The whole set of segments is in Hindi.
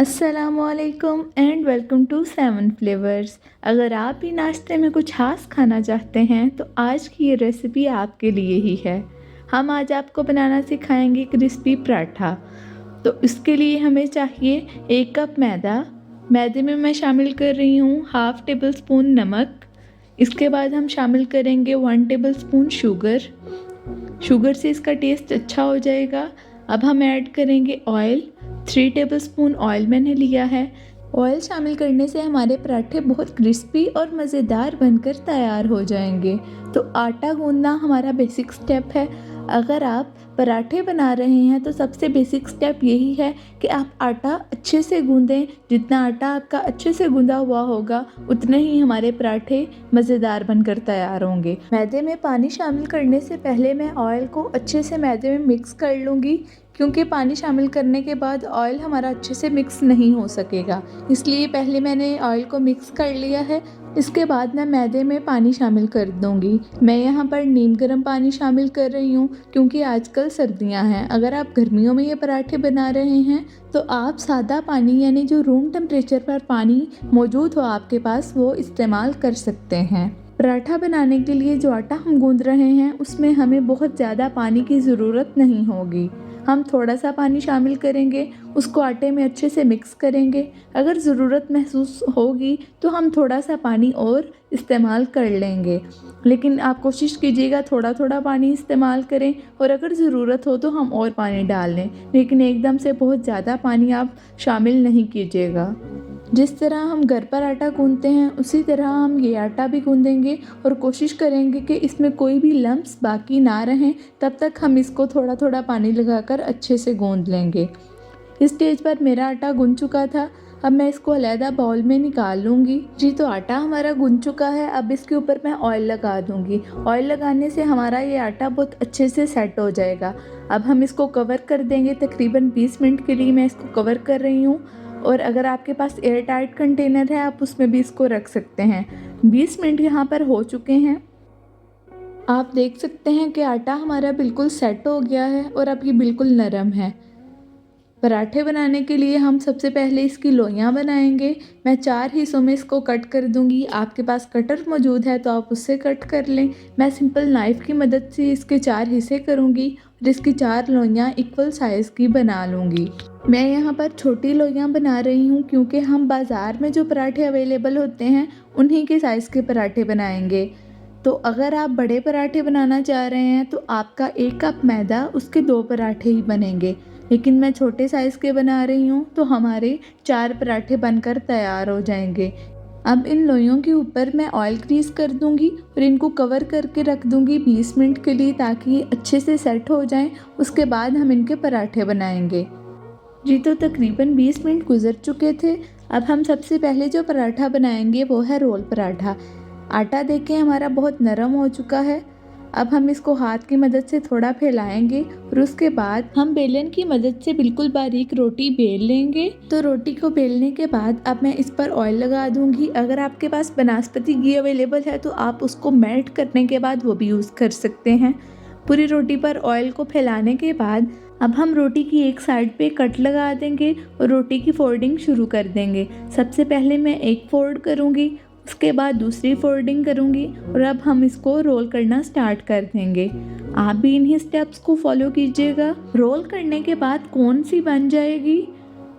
अस्सलामुअलैकुम and welcome to seven flavours. अगर आप भी नाश्ते में कुछ खास खाना चाहते हैं तो आज की ये रेसिपी आपके लिए ही है। हम आज आपको बनाना सिखाएंगे क्रिस्पी पराठा। तो इसके लिए हमें चाहिए 1 कप मैदा। मैदे में मैं शामिल कर रही हूँ हाफ़ टेबल स्पून नमक। इसके बाद हम शामिल करेंगे 1 टेबल स्पून शुगर। शुगर से इसका टेस्ट अच्छा हो जाएगा। अब हम ऐड करेंगे ऑयल। 3 टेबलस्पून ऑयल मैंने लिया है। ऑयल शामिल करने से हमारे पराठे बहुत क्रिस्पी और मज़ेदार बनकर तैयार हो जाएंगे। तो आटा गूंदना हमारा बेसिक स्टेप है। अगर आप पराठे बना रहे हैं तो सबसे बेसिक स्टेप यही है कि आप आटा अच्छे से गूंदें। जितना आटा आपका अच्छे से गूंदा हुआ होगा उतने ही हमारे पराठे मज़ेदार बनकर तैयार होंगे। मैदे में पानी शामिल करने से पहले मैं ऑयल को अच्छे से मैदे में मिक्स कर लूँगी, क्योंकि पानी शामिल करने के बाद ऑयल हमारा अच्छे से मिक्स नहीं हो सकेगा। इसलिए पहले मैंने ऑयल को मिक्स कर लिया है। इसके बाद मैं मैदे में पानी शामिल कर दूंगी। मैं यहाँ पर नीम गर्म पानी शामिल कर रही हूँ, क्योंकि आजकल सर्दियाँ हैं। अगर आप गर्मियों में ये पराठे बना रहे हैं तो आप सादा पानी यानी जो रूम टेम्परेचर पर पानी मौजूद हो आपके पास वो इस्तेमाल कर सकते हैं। पराठा बनाने के लिए जो आटा हम गूंद रहे हैं उसमें हमें बहुत ज़्यादा पानी की ज़रूरत नहीं होगी। हम थोड़ा सा पानी शामिल करेंगे, उसको आटे में अच्छे से मिक्स करेंगे। अगर ज़रूरत महसूस होगी तो हम थोड़ा सा पानी और इस्तेमाल कर लेंगे, लेकिन आप कोशिश कीजिएगा थोड़ा थोड़ा पानी इस्तेमाल करें, और अगर ज़रूरत हो तो हम और पानी डाल लें, लेकिन एकदम से बहुत ज़्यादा पानी आप शामिल नहीं कीजिएगा। जिस तरह हम घर पर आटा गूंदते हैं उसी तरह हम ये आटा भी गूंदेंगे, और कोशिश करेंगे कि इसमें कोई भी लम्स बाकी ना रहें। तब तक हम इसको थोड़ा थोड़ा पानी लगाकर अच्छे से गूंद लेंगे। इस स्टेज पर मेरा आटा गूंद चुका था। अब मैं इसको अलहदा बाउल में निकाल लूँगी। जी, तो आटा हमारा गूंद चुका है। अब इसके ऊपर मैं ऑयल लगा दूँगी। ऑयल लगाने से हमारा ये आटा बहुत अच्छे से सेट हो जाएगा। अब हम इसको कवर कर देंगे। तकरीबन 20 मिनट के लिए मैं इसको कवर कर रही हूँ, और अगर आपके पास एयर टाइट कंटेनर है आप उसमें भी इसको रख सकते हैं। 20 मिनट यहाँ पर हो चुके हैं। आप देख सकते हैं कि आटा हमारा बिल्कुल सेट हो गया है और अब ये बिल्कुल नरम है। पराठे बनाने के लिए हम सबसे पहले इसकी लोइयाँ बनाएंगे। मैं 4 हिस्सों में इसको कट कर दूंगी। आपके पास कटर मौजूद है तो आप उससे कट कर लें। मैं सिंपल नाइफ़ की मदद से इसके 4 हिस्से करूंगी और इसकी 4 लोइयाँ इक्वल साइज़ की बना लूँगी। मैं यहाँ पर छोटी लोइयाँ बना रही हूँ, क्योंकि हम बाज़ार में जो पराठे अवेलेबल होते हैं उन्हीं के साइज़ के पराठे बनाएंगे। तो अगर आप बड़े पराठे बनाना चाह रहे हैं तो आपका 1 कप मैदा उसके 2 पराठे ही बनेंगे, लेकिन मैं छोटे साइज़ के बना रही हूँ तो हमारे 4 पराठे बनकर तैयार हो जाएंगे। अब इन लोइयों के ऊपर मैं ऑयल ग्रीस कर दूंगी और इनको कवर करके रख दूंगी 20 मिनट के लिए, ताकि ये अच्छे से सेट हो जाएं। उसके बाद हम इनके पराठे बनाएंगे। जी, तो तकरीबन 20 मिनट गुजर चुके थे। अब हम सबसे पहले जो पराठा बनाएंगे वो है रोल पराठा। आटा देखें हमारा बहुत नरम हो चुका है। अब हम इसको हाथ की मदद से थोड़ा फैलाएंगे और उसके बाद हम बेलन की मदद से बिल्कुल बारीक रोटी बेल लेंगे। तो रोटी को बेलने के बाद अब मैं इस पर ऑयल लगा दूंगी। अगर आपके पास बनास्पति घी अवेलेबल है तो आप उसको मेल्ट करने के बाद वो भी यूज़ कर सकते हैं। पूरी रोटी पर ऑयल को फैलाने के बाद अब हम रोटी की एक साइड पे कट लगा देंगे और रोटी की फोल्डिंग शुरू कर देंगे। सबसे पहले मैं एक फोल्ड करूँगी, उसके बाद दूसरी फोल्डिंग करूँगी, और अब हम इसको रोल करना स्टार्ट कर देंगे। आप भी इन्हीं स्टेप्स को फॉलो कीजिएगा। रोल करने के बाद कोन सी बन जाएगी,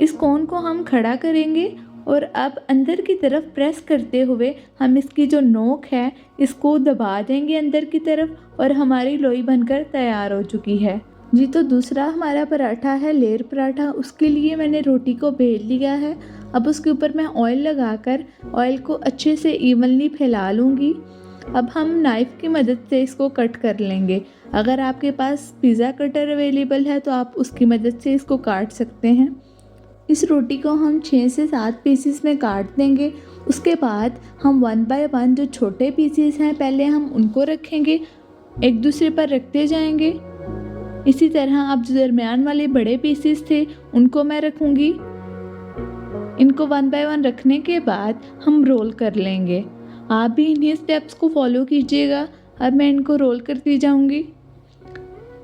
इस कोन को हम खड़ा करेंगे और अब अंदर की तरफ प्रेस करते हुए हम इसकी जो नोक है इसको दबा देंगे अंदर की तरफ, और हमारी लोई बनकर तैयार हो चुकी है। जी, तो दूसरा हमारा पराठा है लेयर पराठा। उसके लिए मैंने रोटी को बेल लिया है। अब उसके ऊपर मैं ऑयल लगाकर ऑयल को अच्छे से इवनली फैला लूँगी। अब हम नाइफ़ की मदद से इसको कट कर लेंगे। अगर आपके पास पिज़्ज़ा कटर अवेलेबल है तो आप उसकी मदद से इसको काट सकते हैं। इस रोटी को हम 6 से 7 पीसेस में काट देंगे। उसके बाद हम 1 बाय 1 जो छोटे पीसेस हैं पहले हम उनको रखेंगे, एक दूसरे पर रखते जाएंगे। इसी तरह अब जो दरमियान वाले बड़े पीसेस थे उनको मैं रखूँगी। इनको 1 बाय 1 रखने के बाद हम रोल कर लेंगे। आप भी इन्हीं स्टेप्स को फॉलो कीजिएगा। अब मैं इनको रोल करती जाऊँगी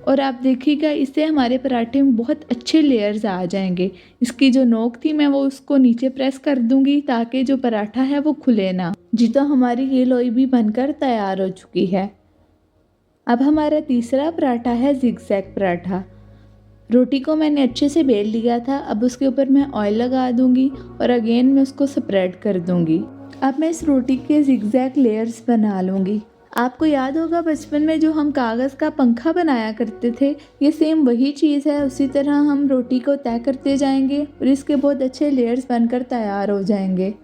और आप देखिएगा इससे हमारे पराठे में बहुत अच्छे लेयर्स आ जाएंगे। इसकी जो नोक थी मैं वो उसको नीचे प्रेस कर दूंगी ताकि जो पराठा है वो खुले ना। जी तो हमारी ये लोई भी बनकर तैयार हो चुकी है। अब हमारा तीसरा पराठा है जिगजैग पराठा। रोटी को मैंने अच्छे से बेल लिया था। अब उसके ऊपर मैं ऑयल लगा दूंगी और अगेन मैं उसको स्प्रेड कर दूंगी। अब मैं इस रोटी के जिगजैग लेयर्स बना लूँगी। आपको याद होगा बचपन में जो हम कागज़ का पंखा बनाया करते थे, ये सेम वही चीज़ है। उसी तरह हम रोटी को तय करते जाएंगे और इसके बहुत अच्छे लेयर्स बनकर तैयार हो जाएंगे।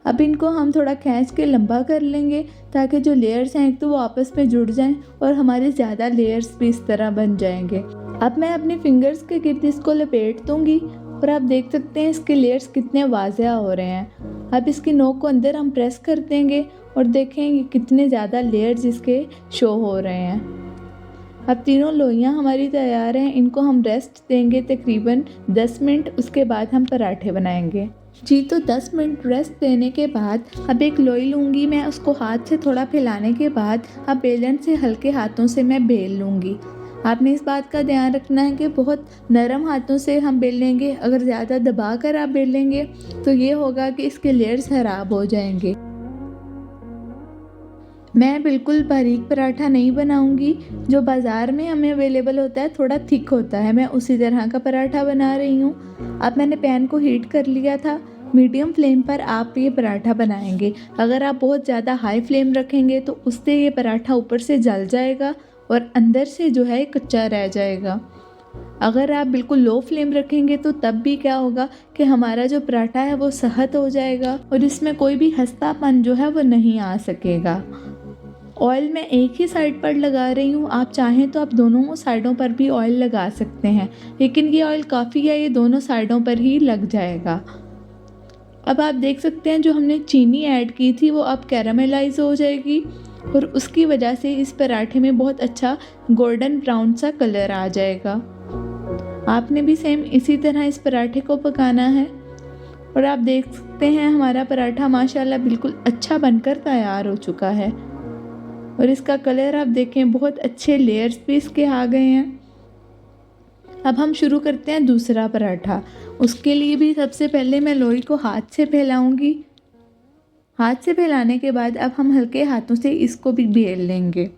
अब इनको हम थोड़ा खींच के लंबा कर लेंगे ताकि जो लेयर्स हैं एक तो वो आपस में जुड़ जाएं और हमारे ज़्यादा लेयर्स भी इस तरह बन जाएंगे। अब मैं अपनी फिंगर्स के गिर्द इसको लपेट दूंगी और आप देख सकते हैं इसके लेयर्स कितने वाज़िया हो रहे हैं। अब इसकी नोक को अंदर हम प्रेस कर देंगे और देखेंगे कितने ज़्यादा लेयर्स इसके शो हो रहे हैं। अब तीनों लोइयाँ हमारी तैयार हैं। इनको हम रेस्ट देंगे तकरीबन 10 मिनट। उसके बाद हम पराठे बनाएंगे। जी तो 10 मिनट रेस्ट देने के बाद अब एक लोई लूँगी मैं, उसको हाथ से थोड़ा फैलाने के बाद अब बेलन से हल्के हाथों से मैं बेल लूँगी। आपने इस बात का ध्यान रखना है कि बहुत नरम हाथों से हम बेल लेंगे। अगर ज़्यादा दबा कर आप बेल लेंगे तो ये होगा कि इसके लेयर्स ख़राब हो जाएंगे। मैं बिल्कुल बारीक पराठा नहीं बनाऊंगी। जो बाज़ार में हमें अवेलेबल होता है थोड़ा थिक होता है, मैं उसी तरह का पराठा बना रही हूँ। अब मैंने पैन को हीट कर लिया था। मीडियम फ्लेम पर आप ये पराठा बनाएंगे। अगर आप बहुत ज़्यादा हाई फ्लेम रखेंगे तो उससे ये पराठा ऊपर से जल जाएगा और अंदर से जो है कच्चा रह जाएगा। अगर आप बिल्कुल लो फ्लेम रखेंगे तो तब भी क्या होगा कि हमारा जो पराठा है वो सहत हो जाएगा और इसमें कोई भी खस्तापन जो है वो नहीं आ सकेगा। ऑयल मैं एक ही साइड पर लगा रही हूँ। आप चाहें तो आप दोनों साइडों पर भी ऑयल लगा सकते हैं, लेकिन ये ऑयल काफ़ी है, ये दोनों साइडों पर ही लग जाएगा। अब आप देख सकते हैं जो हमने चीनी ऐड की थी वो अब कैरामेलाइज हो जाएगी और उसकी वजह से इस पराठे में बहुत अच्छा गोल्डन ब्राउन सा कलर आ जाएगा। आपने भी सेम इसी तरह इस पराठे को पकाना है और आप देख सकते हैं हमारा पराठा माशाल्लाह बिल्कुल अच्छा बनकर तैयार हो चुका है और इसका कलर आप देखें बहुत अच्छे लेयर्स भी इसके आ गए हैं। अब हम शुरू करते हैं दूसरा पराठा। उसके लिए भी सबसे पहले मैं लोई को हाथ से फैलाऊंगी। हाथ से फैलाने के बाद अब हम हल्के हाथों से इसको भी बेल लेंगे।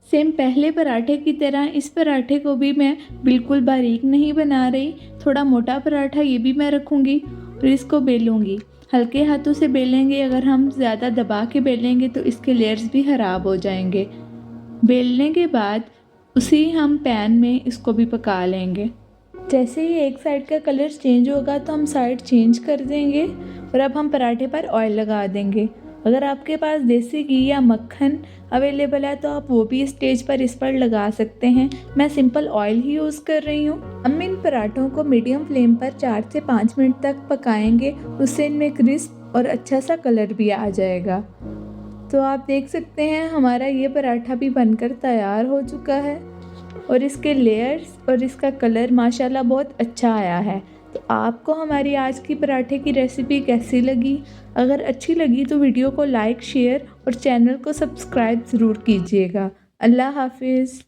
सेम पहले पराठे की तरह इस पराठे को भी मैं बिल्कुल बारीक नहीं बना रही, थोड़ा मोटा पराठा ये भी मैं रखूँगी और इसको बेलूँगी। हल्के हाथों से बेलेंगे, अगर हम ज़्यादा दबा के बेलेंगे तो इसके लेयर्स भी ख़राब हो जाएंगे। बेलने के बाद उसी हम पैन में इसको भी पका लेंगे। जैसे ही एक साइड का कलर चेंज होगा तो हम साइड चेंज कर देंगे और अब हम पराठे पर ऑयल लगा देंगे। अगर आपके पास देसी घी या मक्खन अवेलेबल है तो आप वो भी स्टेज पर इस पर लगा सकते हैं। मैं सिंपल ऑयल ही यूज़ कर रही हूँ। हम इन पराठों को मीडियम फ्लेम पर 4 से 5 मिनट तक पकाएंगे, उससे इनमें क्रिस्प और अच्छा सा कलर भी आ जाएगा। तो आप देख सकते हैं हमारा ये पराठा भी बनकर तैयार हो चुका है और इसके लेयर्स और इसका कलर माशाल्लाह बहुत अच्छा आया है। तो आपको हमारी आज की पराठे की रेसिपी कैसी लगी? अगर अच्छी लगी तो वीडियो को लाइक, शेयर और चैनल को सब्सक्राइब ज़रूर कीजिएगा। अल्लाह हाफिज़।